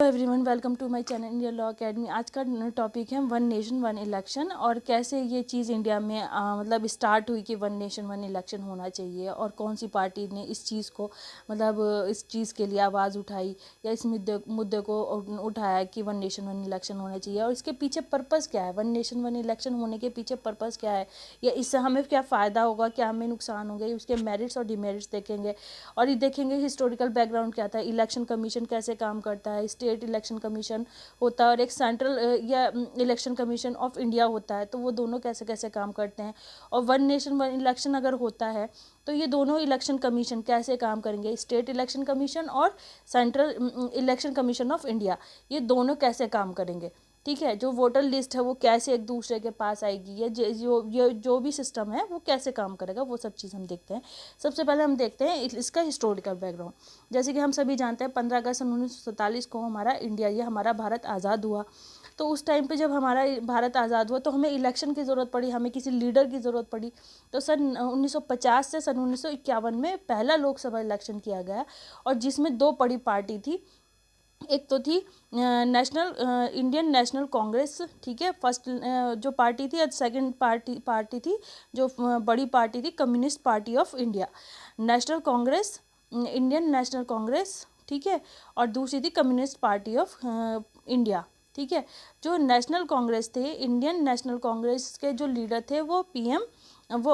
Everyone, welcome to my channel India Law Academy. आज का topic है वन नेशन वन इलेक्शन और कैसे ये चीज़ इंडिया में मतलब स्टार्ट हुई कि वन नेशन वन इलेक्शन होना चाहिए और कौन सी पार्टी ने इस चीज़ को मतलब इस चीज़ के लिए आवाज़ उठाई या इस मुद्दे को उठाया कि वन नेशन वन इलेक्शन होना चाहिए और इसके पीछे पर्पज़ क्या है। वन नेशन वन इलेक्शन होने के पीछे पर्पज़ क्या है या इससे हमें क्या फ़ायदा होगा, क्या हमें नुकसान होंगे, उसके मेरिट्स और डिमेरिट्स देखेंगे और ये देखेंगे हिस्टोरिकल बैकग्राउंड क्या था, इलेक्शन कमीशन कैसे काम करता है, स्टेट इलेक्शन कमीशन होता है और एक सेंट्रल या इलेक्शन कमीशन ऑफ इंडिया होता है, तो वो दोनों कैसे कैसे काम करते हैं। और वन नेशन वन इलेक्शन अगर होता है तो ये दोनों इलेक्शन कमीशन कैसे काम करेंगे, स्टेट इलेक्शन कमीशन और central election commission of India, ये दोनों कैसे काम करेंगे। ठीक है, जो वोटर लिस्ट है वो कैसे एक दूसरे के पास आएगी, या जो भी सिस्टम है वो कैसे काम करेगा, वो सब चीज़ हम देखते हैं। सबसे पहले हम देखते हैं इसका हिस्टोरिकल बैकग्राउंड। जैसे कि हम सभी जानते हैं 15 अगस्त 1947 को हमारा इंडिया या हमारा भारत आज़ाद हुआ। तो उस टाइम पे जब हमारा भारत आज़ाद हुआ तो हमें इलेक्शन की ज़रूरत पड़ी, हमें किसी लीडर की ज़रूरत पड़ी। तो सन 1950 से सन 1951 में पहला लोकसभा इलेक्शन किया गया और जिसमें दो बड़ी पार्टी थी। एक तो थी इंडियन नेशनल कांग्रेस, ठीक है, फर्स्ट जो पार्टी थी, और सेकंड पार्टी थी जो बड़ी पार्टी थी communist party of India. National Congress, Indian national Congress, ठीक है, और दूसरी थी कम्युनिस्ट पार्टी ऑफ इंडिया। ठीक है, जो नेशनल कांग्रेस थे, इंडियन नेशनल कांग्रेस के जो लीडर थे वो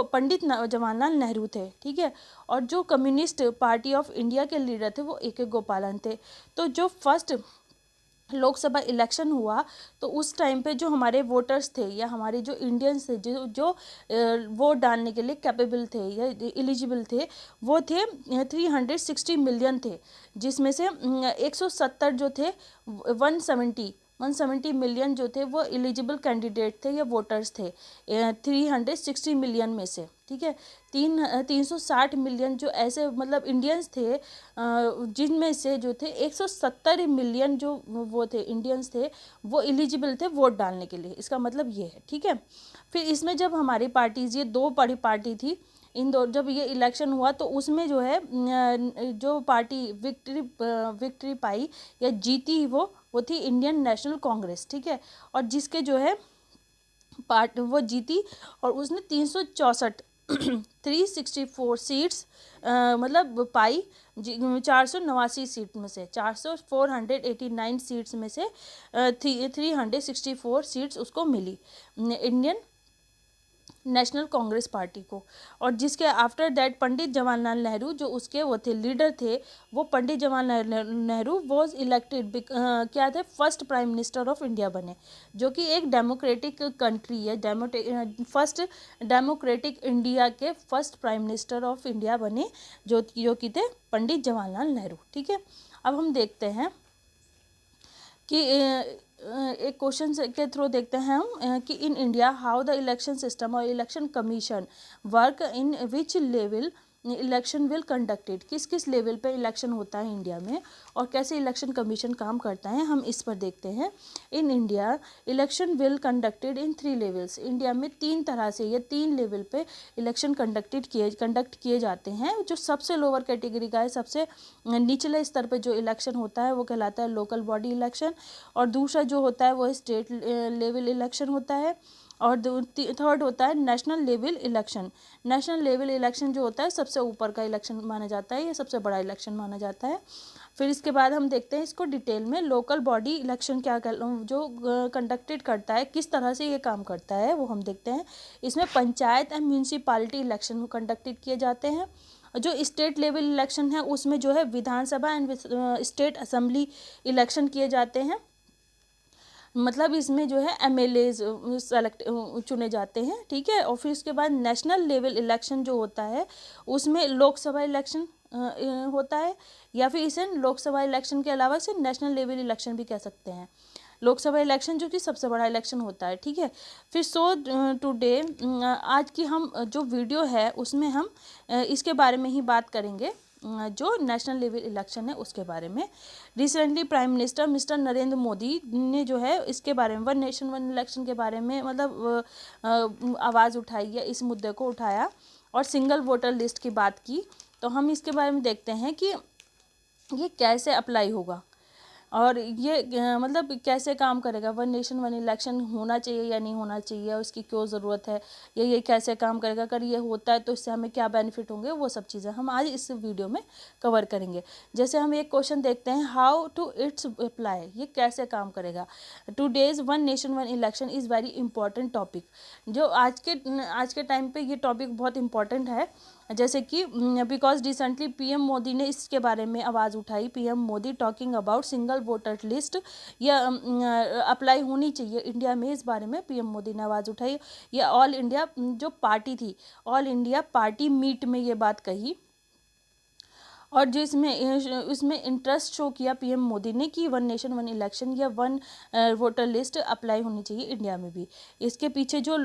पंडित जवाहरलाल नेहरू थे। ठीक है, और जो कम्युनिस्ट पार्टी ऑफ इंडिया के लीडर थे वो A.K. गोपालन थे। तो जो फर्स्ट लोकसभा इलेक्शन हुआ तो उस टाइम पे जो हमारे वोटर्स थे या हमारे जो इंडियंस थे जो जो वोट डालने के लिए कैपेबल थे या एलिजिबल थे, वो थे 360 मिलियन थे, जिसमें से 170 जो थे 170 मिलियन जो थे वो एलिजिबल कैंडिडेट थे या वोटर्स थे 360 मिलियन में से। ठीक है, 360 मिलियन जो ऐसे मतलब इंडियंस थे, जिनमें से जो थे 170 मिलियन जो वो थे इंडियंस थे वो एलिजिबल थे वोट डालने के लिए। इसका मतलब ये है। ठीक है, फिर इसमें जब हमारी पार्टीज, ये दो बड़ी पार्टी थी, इन दो जब ये इलेक्शन हुआ तो उसमें जो है जो पार्टी विक्ट्री पाई या जीती वो थी इंडियन नेशनल कांग्रेस। ठीक है, और जिसके जो है वो जीती और उसने 364 364 सीट्स मतलब पाई। 489 सीट में से 489 सीट्स में से 364 सीट्स उसको मिली इंडियन नेशनल कांग्रेस पार्टी को। और जिसके आफ्टर दैट पंडित जवाहरलाल नेहरू जो उसके वो थे लीडर थे, वो पंडित जवाहरलाल नेहरू वॉज इलेक्टेड क्या थे, first prime minister of India बने, जो कि एक डेमोक्रेटिक कंट्री है, फर्स्ट डेमोक्रेटिक इंडिया के first prime minister of India बने, जो कि थे पंडित जवाहरलाल नेहरू। ठीक है, अब हम देखते हैं कि एक क्वेश्चन के थ्रू देखते हैं हम कि in India how the election system और election commission work, in which level election will conducted, किस किस लेवल पे इलेक्शन होता है इंडिया में और कैसे इलेक्शन कमीशन काम करता है, हम इस पर देखते हैं। In India election will conducted in 3 levels, India में 3 तरह से या 3 लेवल पे इलेक्शन कंडक्ट किए जाते हैं। जो सबसे लोअर कैटेगरी का है, सबसे निचले स्तर पर जो इलेक्शन होता है वो कहलाता है लोकल बॉडी इलेक्शन, और दूसरा जो होता है वो स्टेट लेवल इलेक्शन होता है, और थर्ड होता है national level election. National level election जो होता है सबसे ऊपर का इलेक्शन माना जाता है, ये सबसे बड़ा इलेक्शन माना जाता है। फिर इसके बाद हम देखते हैं इसको डिटेल में, लोकल बॉडी इलेक्शन क्या जो कंडक्टेड करता है, किस तरह से ये काम करता है वो हम देखते हैं। इसमें panchayat and municipality election conducted किए जाते हैं। जो स्टेट लेवल इलेक्शन है उसमें जो है विधानसभा एंड स्टेट असेंबली इलेक्शन किए जाते हैं, मतलब इसमें जो है MLAs सेलेक्ट चुने जाते हैं। ठीक है, और फिर उसके बाद नेशनल लेवल इलेक्शन जो होता है उसमें लोकसभा इलेक्शन होता है, या फिर इसे लोकसभा इलेक्शन के अलावा इसे नेशनल लेवल इलेक्शन भी कह सकते हैं। लोकसभा इलेक्शन जो कि सबसे बड़ा इलेक्शन होता है। ठीक है, फिर टुडे आज की हम जो वीडियो है उसमें हम इसके बारे में ही बात करेंगे, जो नेशनल लेवल इलेक्शन है उसके बारे में। Recently prime minister mister Narendra Modi ने जो है इसके बारे में वन नेशन वन इलेक्शन के बारे में मतलब आवाज़ उठाई है, इस मुद्दे को उठाया और सिंगल वोटर लिस्ट की बात की। तो हम इसके बारे में देखते हैं कि ये कैसे अप्लाई होगा और ये मतलब कैसे काम करेगा, वन नेशन वन इलेक्शन होना चाहिए या नहीं होना चाहिए, और इसकी क्यों ज़रूरत है, ये कैसे काम करेगा, अगर ये होता है तो इससे हमें क्या बेनिफिट होंगे, वो सब चीज़ें हम आज इस वीडियो में कवर करेंगे। जैसे हम एक क्वेश्चन देखते हैं, हाउ टू इट्स अप्लाई, ये कैसे काम करेगा। Today's one nation one election is very important topic, जो आज के टाइम पे ये टॉपिक बहुत इंपॉर्टेंट है। जैसे कि बिकॉज रिसेंटली पीएम मोदी ने इसके बारे में आवाज़ उठाई, PM Modi talking about single voter list, या अप्लाई होनी चाहिए इंडिया में, इस बारे में पीएम मोदी ने आवाज़ उठाई। ये ऑल इंडिया जो पार्टी थी, ऑल इंडिया पार्टी मीट में ये बात कही, और जो इसमें इंटरेस्ट शो किया पीएम मोदी ने कि वन नेशन वन इलेक्शन या वन वोटर लिस्ट अप्लाई होनी चाहिए इंडिया में भी। इसके पीछे जो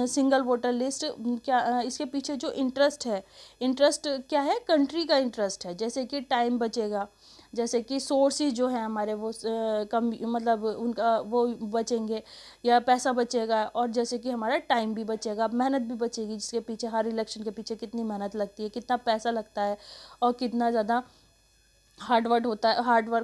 सिंगल वोटर लिस्ट क्या, इसके पीछे जो इंटरेस्ट क्या है, कंट्री का इंटरेस्ट है। जैसे कि टाइम बचेगा, जैसे कि सोर्सेज जो है हमारे वो कम, मतलब उनका वो बचेंगे, या पैसा बचेगा, और जैसे कि हमारा टाइम भी बचेगा, मेहनत भी बचेगी, जिसके पीछे हर इलेक्शन के पीछे कितनी मेहनत लगती है, कितना पैसा लगता है, और कितना ज़्यादा हार्ड वर्क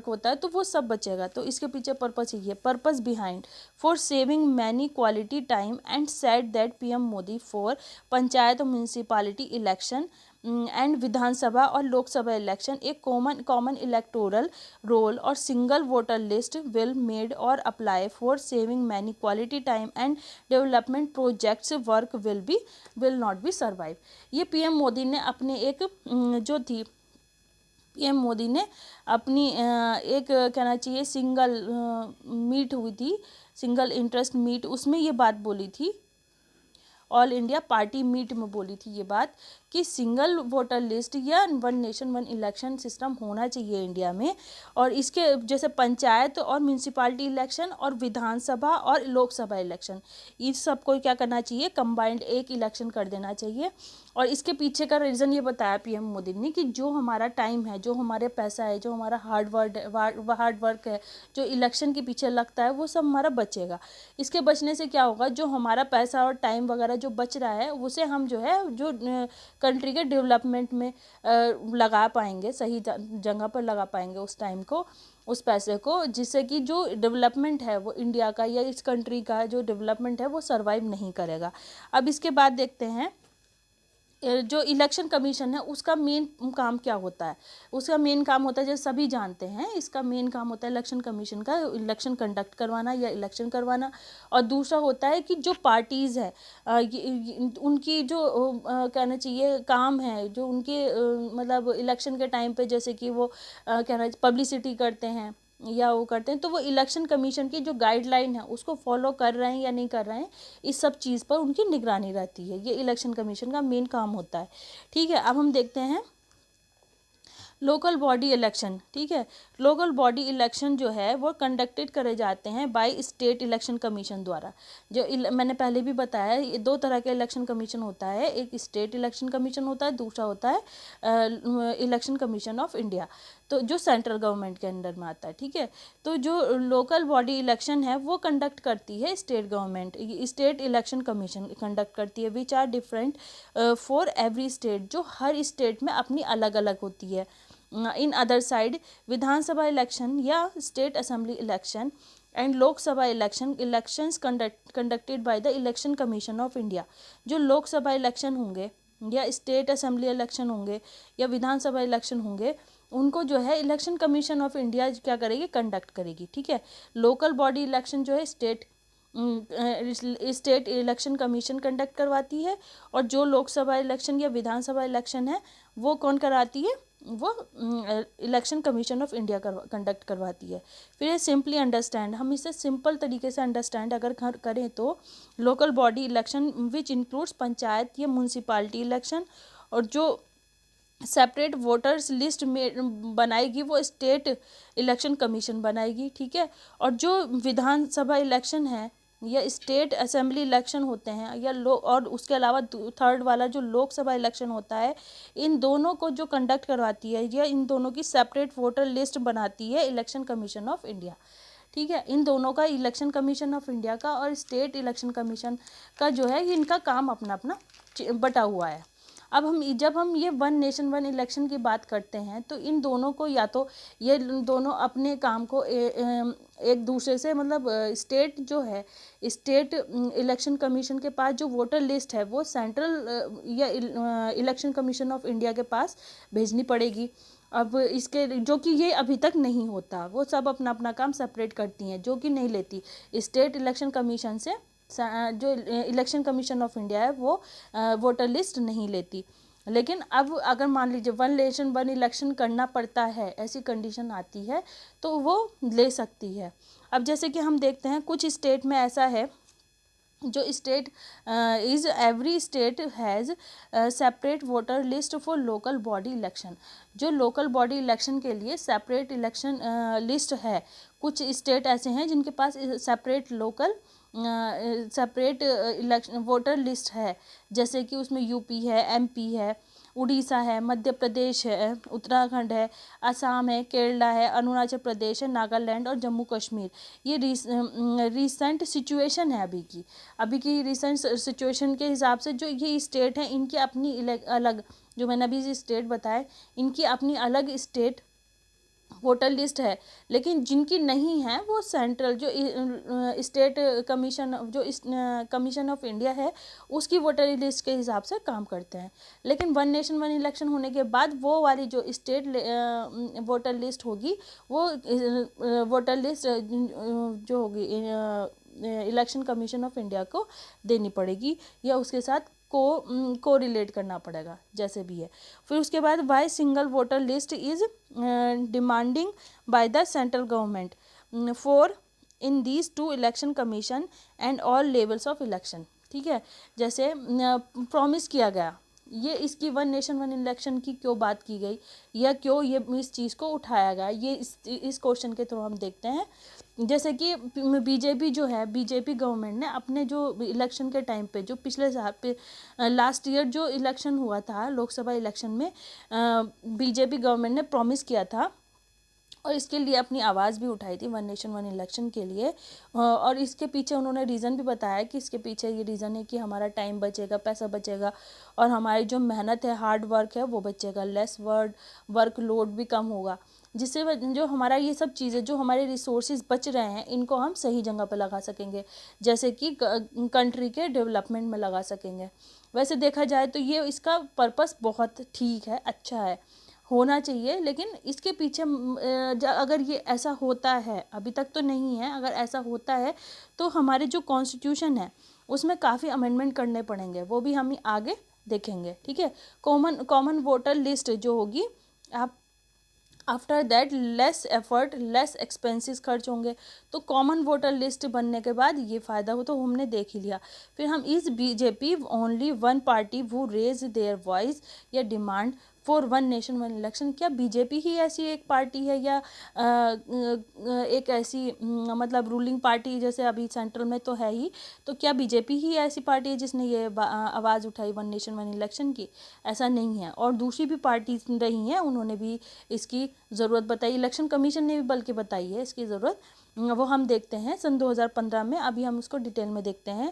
होता है, तो वो सब बचेगा। तो इसके पीछे पर्पस ही है, purpose behind for saving many quality time and said that PM Modi for panchayat और म्यूनसिपालिटी इलेक्शन एंड विधानसभा और लोकसभा इलेक्शन एक कॉमन इलेक्टोरल रोल और single voter list will made और apply for saving many quality time and development projects work will not be survive. ये PM Modi ने अपने एक जो थी, पीएम मोदी ने अपनी एक कहना चाहिए सिंगल मीट हुई थी, सिंगल इंटरेस्ट मीट, उसमें ये बात बोली थी, ऑल इंडिया पार्टी मीट में बोली थी ये बात, कि सिंगल वोटर लिस्ट या one nation one election system होना चाहिए इंडिया में, और इसके जैसे पंचायत और म्यूनसिपालिटी इलेक्शन और विधानसभा और लोकसभा इलेक्शन, इस सबको क्या करना चाहिए, कंबाइंड एक इलेक्शन कर देना चाहिए। और इसके पीछे का रीज़न ये बताया पीएम मोदी ने कि जो हमारा टाइम है, जो हमारे पैसा है, जो हमारा हार्ड वर्क है, जो इलेक्शन के पीछे लगता है, वो सब हमारा बचेगा। इसके बचने से क्या होगा, जो हमारा पैसा और टाइम वगैरह जो बच रहा है, उसे हम जो है जो कंट्री के डेवलपमेंट में लगा पाएंगे, सही जगह पर लगा पाएंगे उस टाइम को, उस पैसे को, जिससे कि जो डेवलपमेंट है वो इंडिया का या इस कंट्री का जो डेवलपमेंट है वो सर्वाइव नहीं करेगा। अब इसके बाद देखते हैं जो इलेक्शन कमीशन है उसका मेन काम क्या होता है। उसका मेन काम होता है, जैसे सभी जानते हैं, इसका मेन काम होता है इलेक्शन कमीशन का इलेक्शन कंडक्ट करवाना या इलेक्शन करवाना। और दूसरा होता है कि जो पार्टीज़ है उनकी जो कहना चाहिए काम है, जो उनके मतलब इलेक्शन के टाइम पे जैसे कि वो कहना पब्लिसिटी करते हैं या वो करते हैं, तो वो इलेक्शन कमीशन की जो गाइडलाइन है उसको फॉलो कर रहे हैं या नहीं कर रहे हैं, इस सब चीज़ पर उनकी निगरानी रहती है। ये इलेक्शन कमीशन का मेन काम होता है। ठीक है, अब हम देखते हैं लोकल बॉडी इलेक्शन। ठीक है, लोकल बॉडी इलेक्शन जो है वो कंडक्टेड करे जाते हैं बाय स्टेट इलेक्शन कमीशन द्वारा। जो मैंने पहले भी बताया, ये दो तरह के इलेक्शन कमीशन होता है, एक स्टेट इलेक्शन कमीशन होता है, दूसरा होता है इलेक्शन कमीशन ऑफ इंडिया, तो जो सेंट्रल गवर्नमेंट के अंडर में आता है। ठीक है, तो जो लोकल बॉडी इलेक्शन है वो कंडक्ट करती है state government, state election commission conduct करती है, which are different for every state, जो हर स्टेट में अपनी अलग अलग होती है। In other side Vidhan Sabha election या state assembly election and Lok Sabha elections conducted by the election commission of India. जो लोकसभा इलेक्शन होंगे या स्टेट असेंबली इलेक्शन होंगे या विधानसभा इलेक्शन होंगे, उनको जो है इलेक्शन कमीशन ऑफ इंडिया क्या करेगी, कंडक्ट करेगी। ठीक है, लोकल बॉडी इलेक्शन जो है स्टेट इलेक्शन कमीशन कंडक्ट करवाती है, और जो लोकसभा इलेक्शन या विधानसभा इलेक्शन है वो कौन कराती है, वो election commission of India conduct करवाती है। फिर ये सिंपली अंडरस्टैंड, हम इसे सिंपल तरीके से अंडरस्टैंड अगर करें तो local body election which includes panchayat या म्यूनसिपालिटी इलेक्शन, और जो सेपरेट वोटर्स लिस्ट में बनाएगी वो स्टेट इलेक्शन कमीशन बनाएगी। ठीक है, और जो विधानसभा इलेक्शन है या स्टेट असेंबली इलेक्शन होते हैं या और उसके अलावा थर्ड वाला जो लोकसभा इलेक्शन होता है, इन दोनों को जो कंडक्ट करवाती है या इन दोनों की सेपरेट वोटर लिस्ट बनाती है इलेक्शन कमीशन ऑफ इंडिया। ठीक है, इन दोनों का, इलेक्शन कमीशन ऑफ इंडिया का और स्टेट इलेक्शन कमीशन का जो है, इनका काम अपना अपना बटा हुआ है। अब हम जब हम ये वन नेशन वन इलेक्शन की बात करते हैं तो इन दोनों को या तो ये दोनों अपने काम को एक दूसरे से मतलब स्टेट जो है स्टेट इलेक्शन कमीशन के पास जो वोटर लिस्ट है वो सेंट्रल या इलेक्शन कमीशन ऑफ इंडिया के पास भेजनी पड़ेगी। अब इसके जो कि ये अभी तक नहीं होता, वो सब अपना अपना काम सेपरेट करती हैं, जो कि नहीं लेती स्टेट इलेक्शन कमीशन से जो इलेक्शन कमीशन ऑफ इंडिया है वो वोटर लिस्ट नहीं लेती। लेकिन अब अगर मान लीजिए वन नेशन वन इलेक्शन करना पड़ता है, ऐसी कंडीशन आती है तो वो ले सकती है। अब जैसे कि हम देखते हैं कुछ स्टेट में ऐसा है जो state is every state has separate voter list for local body election. जो लोकल बॉडी इलेक्शन के लिए सेपरेट इलेक्शन लिस्ट है, कुछ स्टेट ऐसे हैं जिनके पास separate local separate election voter list है, जैसे कि उसमें यूपी है, एमपी है, उड़ीसा है, मध्य प्रदेश है, उत्तराखंड है, असम है, केरला है, अरुणाचल प्रदेश है, नागालैंड और जम्मू कश्मीर। ये रिसेंट सिचुएशन है अभी की रिसेंट सिचुएशन के हिसाब से जो ये स्टेट हैं इनकी अपनी अलग, जो मैंने अभी स्टेट बताए, इनकी अपनी अलग स्टेट वोटर लिस्ट है। लेकिन जिनकी नहीं है वो सेंट्रल जो स्टेट कमीशन जो कमीशन ऑफ इंडिया है उसकी वोटर लिस्ट के हिसाब से काम करते हैं। लेकिन वन नेशन वन इलेक्शन होने के बाद वो वाली जो स्टेट वोटर लिस्ट होगी वो वोटर लिस्ट जो होगी इलेक्शन कमीशन ऑफ इंडिया को देनी पड़ेगी या उसके साथ को रिलेट करना पड़ेगा, जैसे भी है। फिर उसके बाद why single voter list is demanding by the central government for in these two election commission and all levels of election. ठीक है, जैसे प्रॉमिस किया गया, ये इसकी वन नेशन वन इलेक्शन की क्यों बात की गई या क्यों ये इस चीज़ को उठाया गया, ये इस क्वेश्चन के थ्रू हम देखते हैं। जैसे कि बीजेपी जो है, बीजेपी गवर्नमेंट ने अपने जो इलेक्शन के टाइम पे जो पिछले साल पे लास्ट ईयर जो इलेक्शन हुआ था लोकसभा इलेक्शन में, बीजेपी गवर्नमेंट ने प्रॉमिस किया था और इसके लिए अपनी आवाज़ भी उठाई थी वन नेशन वन इलेक्शन के लिए। और इसके पीछे उन्होंने रीज़न भी बताया कि इसके पीछे ये रीज़न है कि हमारा टाइम बचेगा, पैसा बचेगा और हमारी जो मेहनत है, हार्ड वर्क है वो बचेगा, लेस वर्क लोड भी कम होगा, जिससे जो हमारा ये सब चीज़ें जो हमारे रिसोर्सेज बच रहे हैं इनको हम सही जगह पर लगा सकेंगे, जैसे कि कंट्री के डेवलपमेंट में लगा सकेंगे। वैसे देखा जाए तो ये इसका पर्पस बहुत ठीक है, अच्छा है, होना चाहिए। लेकिन इसके पीछे अगर ये ऐसा होता है, अभी तक तो नहीं है, अगर ऐसा होता है तो हमारे जो कॉन्स्टिट्यूशन है उसमें काफ़ी अमेंडमेंट करने पड़ेंगे, वो भी हम आगे देखेंगे। ठीक है, कॉमन वोटर लिस्ट जो होगी, आप after that less effort less expenses खर्च होंगे। तो कॉमन वोटर लिस्ट बनने के बाद ये फ़ायदा हो तो हमने देख ही लिया। फिर हम इस बीजेपी ओनली वन पार्टी वो रेज देयर वॉइस या demand for one nation one election. क्या बीजेपी ही ऐसी एक पार्टी है या एक ऐसी मतलब रूलिंग पार्टी, जैसे अभी सेंट्रल में तो है ही, तो क्या बीजेपी ही ऐसी पार्टी है जिसने ये आवाज़ उठाई वन नेशन वन इलेक्शन की? ऐसा नहीं है। और दूसरी भी पार्टी रही हैं, उन्होंने भी इसकी ज़रूरत बताई, इलेक्शन कमीशन ने भी बल्कि बताई है इसकी ज़रूरत, वो हम देखते हैं सन 2015 में। अभी हम उसको डिटेल में देखते हैं।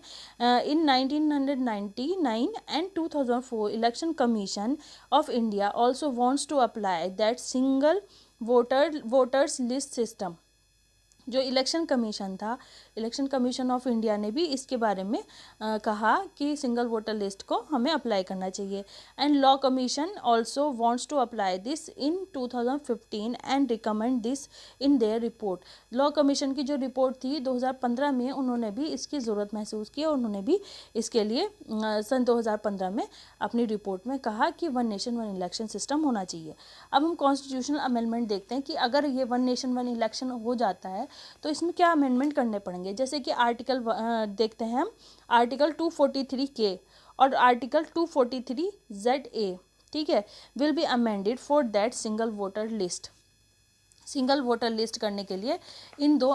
In 1999 and 2004 election commission of India also wants to apply that single voters list system. जो इलेक्शन कमीशन था, इलेक्शन कमीशन ऑफ इंडिया ने भी इसके बारे में कहा कि सिंगल वोटर लिस्ट को हमें अप्लाई करना चाहिए। And law commission also wants to apply this in 2015 and recommend this in their report. Law commission की जो रिपोर्ट थी 2015 में, उन्होंने भी इसकी ज़रूरत महसूस की और उन्होंने भी इसके लिए सन 2015 में अपनी रिपोर्ट में कहा कि one nation one election system होना चाहिए। अब हम कॉन्स्टिट्यूशनल अमेंडमेंट देखते हैं कि अगर ये वन नेशन वन इलेक्शन हो जाता है तो इसमें क्या अमेंडमेंट करने पड़ेंगे। जैसे कि आर्टिकल देखते हैं हम, आर्टिकल 243 के और आर्टिकल 243 ZA, ठीक है, will be amended for that single voter list. Single voter list करने के लिए इन दो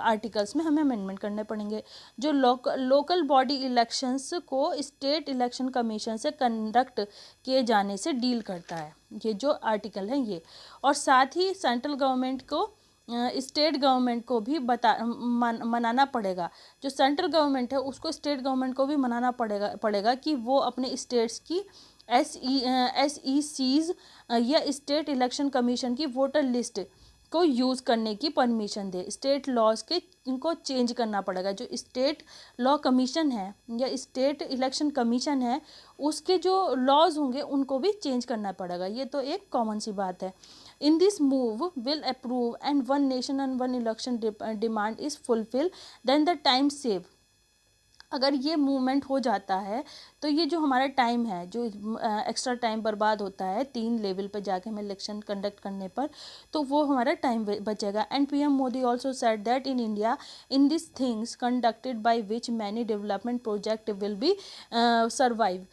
आर्टिकल्स में हमें अमेंडमेंट करने पड़ेंगे। जो लोकल बॉडी इलेक्शंस को स्टेट इलेक्शन कमीशन से कंडक्ट किए जाने से डील करता है, ये जो आर्टिकल है ये। और साथ ही सेंट्रल गवर्नमेंट को स्टेट गवर्नमेंट को भी मनाना पड़ेगा। जो सेंट्रल गवर्नमेंट है उसको स्टेट गवर्नमेंट को भी मनाना पड़ेगा कि वो अपने स्टेट्स की SECs या स्टेट इलेक्शन कमीशन की वोटर लिस्ट को यूज़ करने की परमिशन दे। स्टेट लॉज के इनको चेंज करना पड़ेगा। जो स्टेट लॉ कमीशन है या स्टेट इलेक्शन कमीशन है उसके जो लॉज होंगे उनको भी चेंज करना पड़ेगा। ये तो एक कॉमन सी बात है। In this move will approve and one nation and one election demand is fulfilled, then the time save। अगर ये मूवमेंट हो जाता है तो ये जो हमारा टाइम है, जो एक्स्ट्रा टाइम बर्बाद होता है 3 लेवल पर जाके हमें इलेक्शन कंडक्ट करने पर, तो वो हमारा टाइम बचेगा। And PM Modi also said that in India in this things conducted by which many development project will be survive.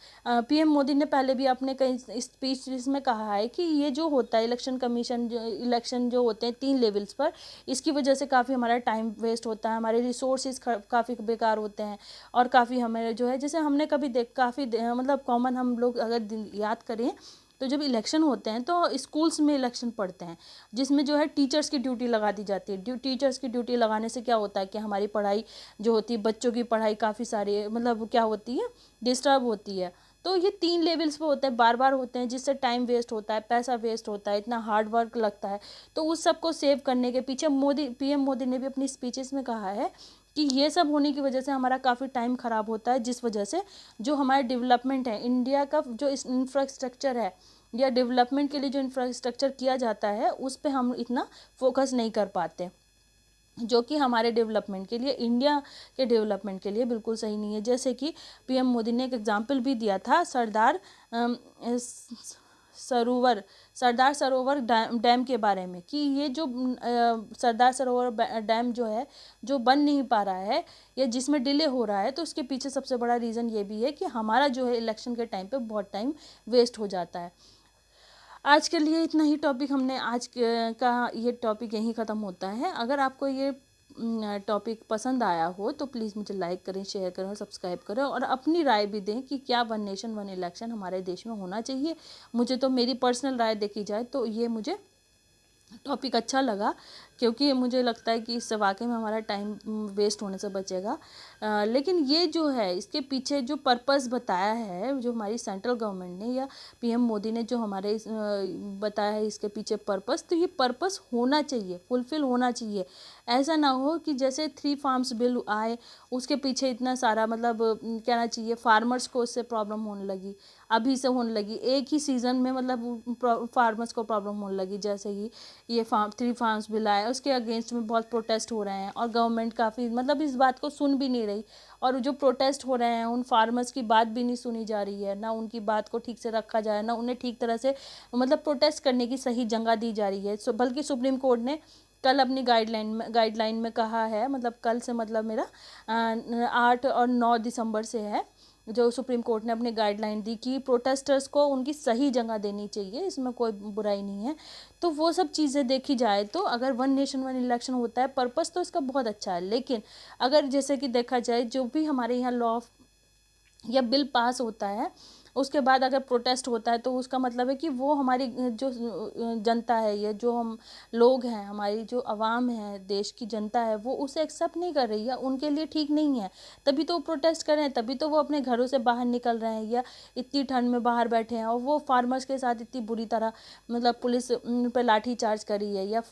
PM Modi ने पहले भी अपने कई स्पीच में कहा है कि ये जो होता है इलेक्शन कमीशन, इलेक्शन जो होते हैं 3 लेवल्स पर, इसकी वजह से काफ़ी हमारा टाइम वेस्ट होता है, हमारे रिसोर्सेज काफ़ी बेकार होते हैं और काफ़ी हमें जो है, जैसे हमने कभी मतलब कॉमन हम लोग अगर याद करें तो जब इलेक्शन होते हैं तो स्कूल्स में इलेक्शन पढ़ते हैं जिसमें जो है टीचर्स की ड्यूटी लगा दी जाती है। टीचर्स की ड्यूटी लगाने से क्या होता है कि हमारी पढ़ाई जो होती है, बच्चों की पढ़ाई काफ़ी सारी मतलब क्या होती है, डिस्टर्ब होती है। तो ये 3 लेवल्स पे होते हैं, बार बार होते हैं, जिससे टाइम वेस्ट होता है, पैसा वेस्ट होता है, इतना हार्ड वर्क लगता है। तो उस सब को सेव करने के पीछे PM मोदी ने भी अपनी स्पीचेस में कहा है कि ये सब होने की वजह से हमारा काफ़ी टाइम ख़राब होता है, जिस वजह से जो हमारा डेवलपमेंट है, इंडिया का जो इंफ्रास्ट्रक्चर है या डेवलपमेंट के लिए जो इंफ्रास्ट्रक्चर किया जाता है उस पर हम इतना फोकस नहीं कर पाते, जो कि हमारे डेवलपमेंट के लिए, इंडिया के डेवलपमेंट के लिए बिल्कुल सही नहीं है। जैसे कि PM मोदी ने एक एग्जांपल भी दिया था सरदार सरोवर डैम के बारे में कि ये जो सरदार सरोवर डैम जो है, जो बन नहीं पा रहा है या जिसमें डिले हो रहा है, तो उसके पीछे सबसे बड़ा रीज़न ये भी है कि हमारा जो है इलेक्शन के टाइम पे बहुत टाइम वेस्ट हो जाता है। आज के लिए इतना ही टॉपिक हमने का ये टॉपिक यहीं ख़त्म होता है। अगर आपको ये टॉपिक पसंद आया हो तो प्लीज़ मुझे लाइक करें, शेयर करें और सब्सक्राइब करें और अपनी राय भी दें कि क्या 1 नेशन 1 इलेक्शन हमारे देश में होना चाहिए। मुझे तो मेरी पर्सनल राय देखी जाए तो ये मुझे टॉपिक अच्छा लगा, क्योंकि मुझे लगता है कि इससे वाकई में हमारा टाइम वेस्ट होने से बचेगा। लेकिन ये जो है इसके पीछे जो पर्पस बताया है, जो हमारी सेंट्रल गवर्नमेंट ने या PM मोदी ने जो हमारे बताया है इसके पीछे पर्पस, तो ये पर्पस होना चाहिए, फुलफिल होना चाहिए। ऐसा ना हो कि जैसे 3 फार्म्स बिल आए उसके पीछे इतना सारा मतलब कहना चाहिए फार्मर्स को उससे प्रॉब्लम होने लगी, अभी से होने लगी, एक ही सीज़न में मतलब फार्मर्स को प्रॉब्लम होने लगी। जैसे ही ये 3 फार्म्स बिल आया उसके अगेंस्ट में बहुत प्रोटेस्ट हो रहे हैं और गवर्नमेंट काफ़ी मतलब इस बात को सुन भी नहीं रही, और जो प्रोटेस्ट हो रहे हैं उन फार्मर्स की बात भी नहीं सुनी जा रही है, ना उनकी बात को ठीक से रखा जा रहा है, ना उन्हें ठीक तरह से मतलब प्रोटेस्ट करने की सही जगह दी जा रही है। बल्कि सुप्रीम कोर्ट ने कल अपनी गाइडलाइन में कहा है, मतलब कल से मतलब मेरा 8 और 9 दिसंबर से है, जो सुप्रीम कोर्ट ने अपनी गाइडलाइन दी कि प्रोटेस्टर्स को उनकी सही जगह देनी चाहिए, इसमें कोई बुराई नहीं है। तो वो सब चीज़ें देखी जाए तो अगर 1 नेशन 1 इलेक्शन होता है, पर्पस तो इसका बहुत अच्छा है, लेकिन अगर जैसे कि देखा जाए जो भी हमारे यहाँ लॉ या बिल पास होता है उसके बाद अगर प्रोटेस्ट होता है तो उसका मतलब है कि वो हमारी जो जनता है या जो हम लोग हैं, हमारी जो आवाम है, देश की जनता है, वो उसे एक्सेप्ट नहीं कर रही है, उनके लिए ठीक नहीं है, तभी तो वो प्रोटेस्ट कर रहे हैं, तभी तो वो अपने घरों से बाहर निकल रहे हैं या इतनी ठंड में बाहर बैठे हैं, और वो फार्मर्स के साथ इतनी बुरी तरह मतलब पुलिस उन पर लाठी चार्ज कर रही है या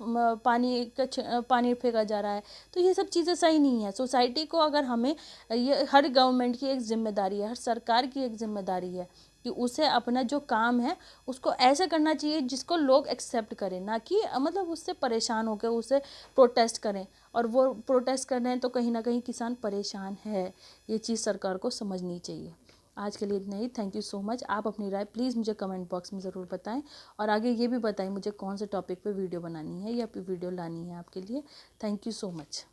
पानी फेंका जा रहा है। तो ये सब चीज़ें सही नहीं है। सोसाइटी को अगर हमें ये हर गवर्नमेंट की एक जिम्मेदारी है, हर सरकार की एक जिम्मेदारी है कि उसे अपना जो काम है उसको ऐसे करना चाहिए जिसको लोग एक्सेप्ट करें, ना कि मतलब उससे परेशान होकर उसे प्रोटेस्ट करें, और वो प्रोटेस्ट कर रहे हैं तो कहीं ना कहीं किसान परेशान है। ये चीज़ सरकार को समझनी चाहिए। आज के लिए इतना ही। Thank you so much. आप अपनी राय प्लीज़ मुझे कमेंट बॉक्स में ज़रूर बताएं और आगे ये भी बताएं मुझे कौन से टॉपिक पे वीडियो बनानी है या वीडियो लानी है आपके लिए। Thank you so much.